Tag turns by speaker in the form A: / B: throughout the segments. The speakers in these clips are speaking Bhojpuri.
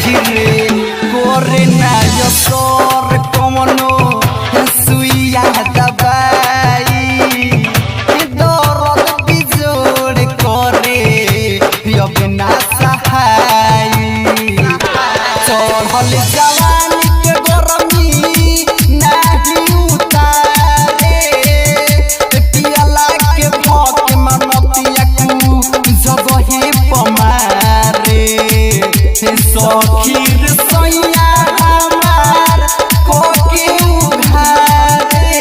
A: रे कोरे ना यो सोर कमनो सुइया दबाई दर्द बिजोड़ करे अब ना सहाई चढ़ल जवानी के गरमी नहीं उतारे पियला के भक मनतिया कु जगहे पमारे सखीर सैया हमार कोके उघारे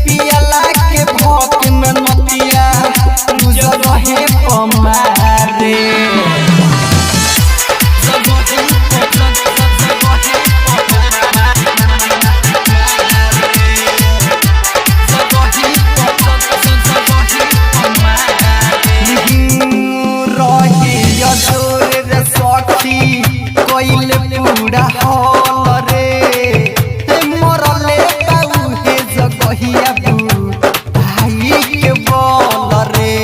A: पियला के भक मनतिया कु जगहे पमारे कोइले पूरा हॉल रे मरले बाऊ हे जगहिया बू भाई के बोल रे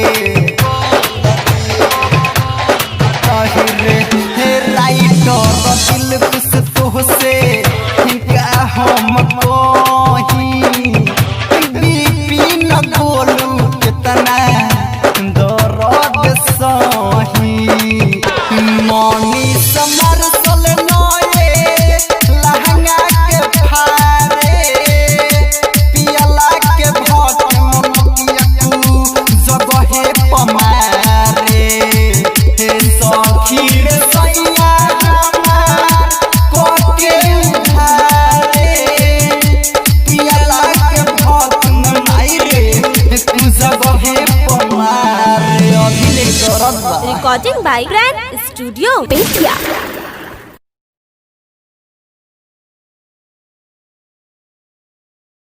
A: रे हे राइटर दिल कुछ तो से का हम कोही बीपी न बोलू कितना दर्द सही मनी समर सल नए लहंगा के फारे पियला के भक मनतिया कु जगहे पमारे सखीर सैया हमार कोके उधारे पियला के भक मनाई रे कु जगहे पमारे अभिले करत बा
B: recording by grand studio Bettiah.